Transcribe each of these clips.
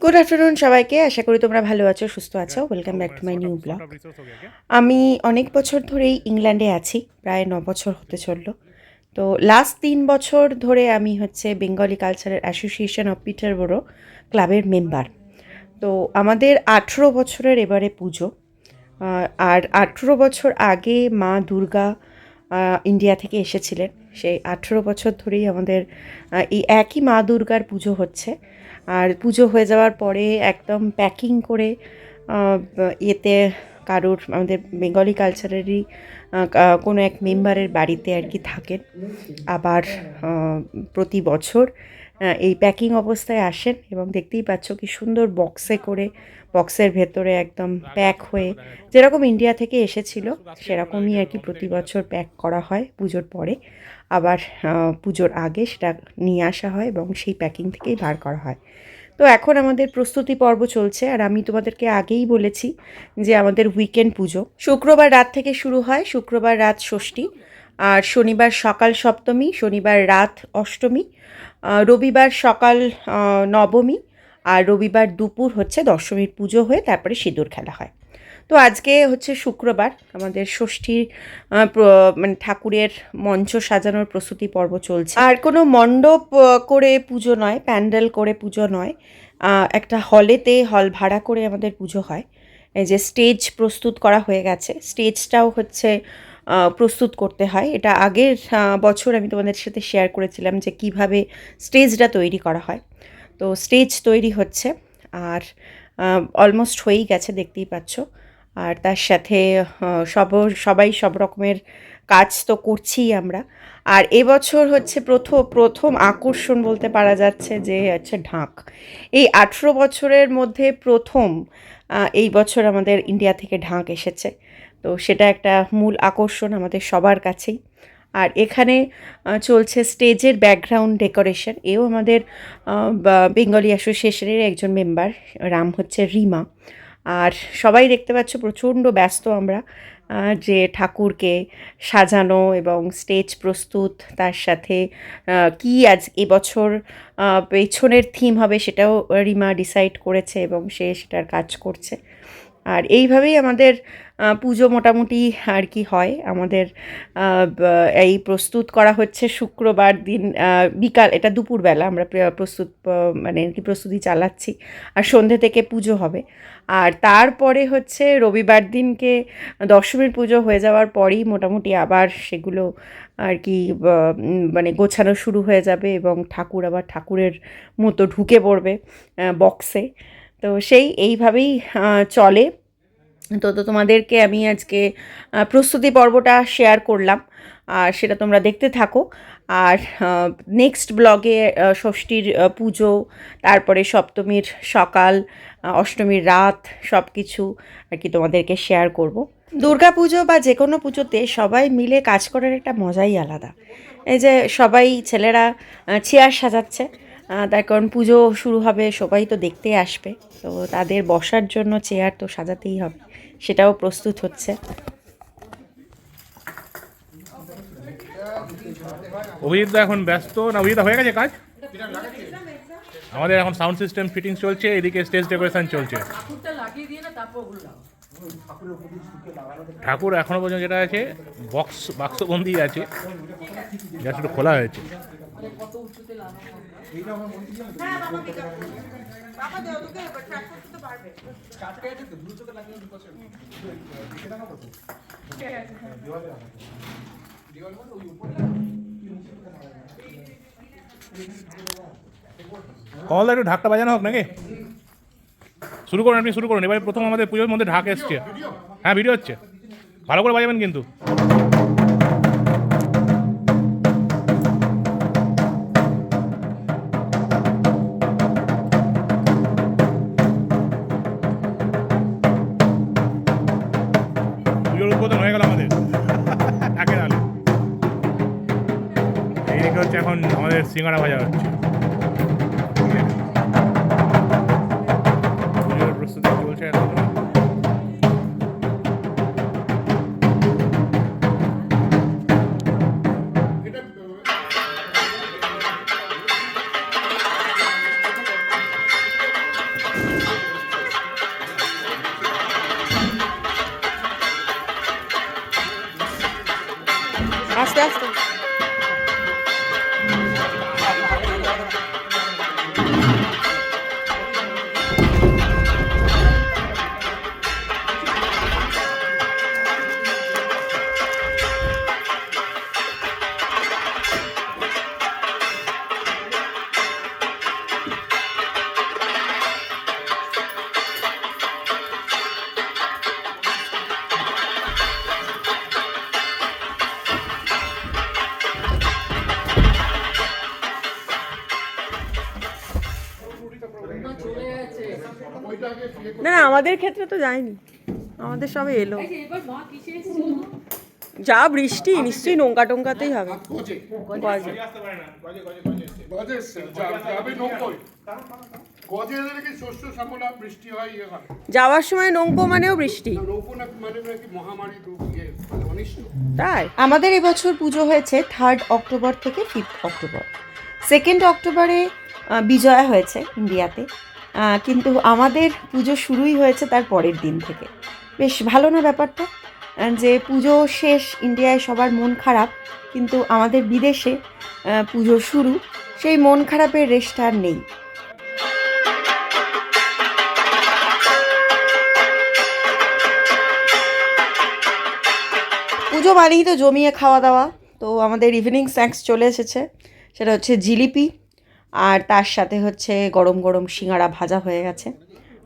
Good afternoon সবাইকে। আশা করি তোমরা ভালো আছো, সুস্থ আছো। Welcome back to my new blog. আমি অনেক বছর ধরেই ইংল্যান্ডে আছি, প্রায় 9 বছর হতে চললো। তো লাস্ট 3 বছর ধরে আমি হচ্ছে Bengali cultural association of Peterborough ক্লাবের মেম্বার। তো আমাদের 18 বছরের এবারে পুজো। আর 18 বছর আগে মা দুর্গা ইন্ডিয়া থেকে এসেছিলেন। সেই 18 বছর ধরেই আমাদের এই একই মা দুর্গার পুজো হচ্ছে। আর পুজো হয়ে যাওয়ার পরে একদম প্যাকিং করে ইয়েতে কারোর আমাদের বেঙ্গলি কালচারেরই কোনো এক মেম্বারের বাড়িতে আর কি থাকেন। আবার প্রতি বছর এই প্যাকিং অবস্থায় আসেন এবং দেখতেই পাচ্ছ কি সুন্দর বক্সে করে, বক্সের ভেতরে একদম প্যাক হয়ে যেরকম ইন্ডিয়া থেকে এসেছিল সেরকমই আর কি প্রতি বছর প্যাক করা হয় পুজোর পরে। আবার পুজোর আগে সেটা নিয়ে আসা হয় এবং সেই প্যাকিং থেকেই বার করা হয়। তো এখন আমাদের প্রস্তুতি পর্ব চলছে, আর আমি তোমাদেরকে আগেই বলেছি যে আমাদের উইকেন্ড পুজো শুক্রবার রাত থেকে শুরু হয়। শুক্রবার রাত ষষ্ঠী, আর শনিবার সকাল সপ্তমী, শনিবার রাত অষ্টমী, রবিবার সকাল নবমী, আর রবিবার দুপুর হচ্ছে দশমীর পুজো হয়ে তারপরে সিঁদুর খেলা হয়। তো আজকে হচ্ছে শুক্রবার, আমাদের ষষ্ঠীর মানে ঠাকুরের মঞ্চ সাজানোর প্রস্তুতি পর্ব চলছে। আর কোনো মণ্ডপ করে পুজো নয়, প্যান্ডেল করে পুজো নয়, একটা হল ভাড়া করে আমাদের পুজো হয়। এই যে স্টেজ প্রস্তুত করা হয়ে গেছে, স্টেজটাও হচ্ছে প্রস্তুত করতে হয়। এটা আগের বছর আমি তোমাদের সাথে শেয়ার করেছিলাম যে কিভাবে স্টেজটা তৈরি করা হয়। তো স্টেজ তৈরি হচ্ছে, আর অলমোস্ট হয়েই গেছে, দেখতেই পাচ্ছ। আর তার সাথে সবাই সব রকমের কাজ তো করছিই আমরা। আর এবছর হচ্ছে প্রথম আকর্ষণ বলতে পারা যাচ্ছে যে হচ্ছে ঢাক। এই 18 বছরের মধ্যে প্রথম এই বছর আমাদের ইন্ডিয়া থেকে ঢাক এসেছে। তো সেটা একটা মূল আকর্ষণ আমাদের সবার কাছেই। আর এখানে চলছে স্টেজের ব্যাকগ্রাউন্ড ডেকোরেশন। এও আমাদের বেঙ্গলি অ্যাসোসিয়েশনের একজন মেম্বার, রাম হচ্ছে রিমা। আর সবাই দেখতে পাচ্ছ প্রচণ্ড ব্যস্ত আমরা, যে ঠাকুরকে সাজানো এবং স্টেজ প্রস্তুত, তার সাথে কি আজ এবছর পেছনের থিম হবে সেটাও রিমা ডিসাইড করেছে এবং সে সেটার কাজ করছে। আর এইভাবেই আমাদের পুজো মোটামুটি আর কি হয় আমাদের। এই প্রস্তুত করা হচ্ছে শুক্রবার দিন বিকাল, এটা দুপুরবেলা আমরা মানে কি প্রস্তুতি চালাচ্ছি। আর সন্ধ্যে থেকে পুজো হবে। আর তারপরে হচ্ছে রবিবার দিনকে দশমীর পুজো হয়ে যাওয়ার পরেই মোটামুটি আবার সেগুলো আর কি মানে গোছানো শুরু হয়ে যাবে এবং ঠাকুর আবার ঠাকুরের মতো ঢুকে পড়বে বক্সে। তো এইভাবেই চলে। তো তোমাদেরকে আমি আজকে প্রস্তুতি পর্বটা শেয়ার করলাম, আর সেটা তোমরা দেখতে থাকো। আর নেক্সট ব্লগে ষষ্ঠীর পুজো, তারপরে সপ্তমীর সকাল, অষ্টমীর রাত সব কিছু আর কি তোমাদেরকে শেয়ার করব। দুর্গা পুজো বা যে কোনো পুজোতে সবাই মিলে কাজ করার একটা মজাই আলাদা। এই যে সবাই ছেলেরা চেয়ার সাজাচ্ছে, তার কারণ পুজো শুরু হবে, সবাই তো দেখতে আসবে, তো তাদের বসার জন্য চেয়ার তো সাজাতেই হবে, সেটাও প্রস্তুত হচ্ছে। অভিজিৎদা এখন ব্যস্ত না? অভিজিৎদা হয়ে গেছে কাজ? আমাদের এখন সাউন্ড সিস্টেম ফিটিং চলছে, এদিকে স্টেজ ডেকোরেশন চলছে। ঠাকুর এখনো পর্যন্ত যেটা আছে বাক্সবন্দি আছে, জাস্ট একটু খোলা হয়েছে। কমলদা একটু ঢাকটা বাজানো হোক নাকি? শুরু করুন, আপনি শুরু করুন। এবারে প্রথম আমাদের পুজোর মধ্যে ঢাক এসছে। হ্যাঁ, ভিডিও হচ্ছে, ভালো করে বাজাবেন কিন্তু। পুজোর উদ্বোধন হয়ে গেল আমাদের ঢাকের আলো। এইদিকে হচ্ছে এখন আমাদের সিঙ্গারা ভাজা হচ্ছে। পুজোর প্রস্তুতি চলছে এখন। না না আমাদের ক্ষেত্রে তো যায়নি, আমাদের সবে এলো। যা বৃষ্টি নিশ্চয়ই নৌকা টঙ্কাতেই হবে। গজে। যাওয়ার সময় নৌকো মানেও বৃষ্টি, তাই আমাদের এবছর পুজো হয়েছে 3 অক্টোবর থেকে 5 অক্টোবর। 2 অক্টোবরে বিজয়া হয়েছে ইন্ডিয়াতে, কিন্তু আমাদের পুজো শুরুই হয়েছে তার পরের দিন থেকে। বেশ ভালো না ব্যাপারটা, যে পুজো শেষ ইন্ডিয়ায় সবার মন খারাপ, কিন্তু আমাদের বিদেশে পুজো শুরু, সেই মন খারাপের রেশটা আর নেই। পুজো মানেই তো জমিয়ে খাওয়া দাওয়া, তো আমাদের ইভিনিং স্ন্যাক্স চলে এসেছে, সেটা হচ্ছে জিলিপি, আর তার সাথে হচ্ছে গরম গরম সিঙ্গাড়া ভাজা হয়ে গেছে।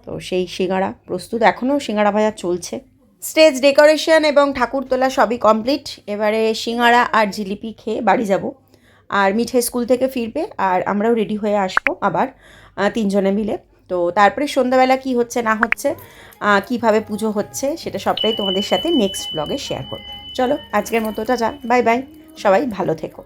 তো সেই সিঙ্গাড়া প্রস্তুত, এখনও সিঙ্গাড়া ভাজা চলছে। স্টেজ ডেকোরেশন এবং ঠাকুর তোলা সবই কমপ্লিট। এবারে সিঙ্গাড়া আর জিলিপি খেয়ে বাড়ি যাব, আর মিঠাই স্কুল থেকে ফিরবে, আর আমরাও রেডি হয়ে আসবো আবার 3 জনে মিলে। তো তারপরে সন্ধ্যাবেলা কি হচ্ছে না হচ্ছে, কিভাবে পুজো হচ্ছে, সেটা সবটাই তোমাদের সাথে নেক্সট ব্লগে শেয়ার করব। চলো আজকের মতো টাটা, বাই বাই, সবাই ভালো থেকো।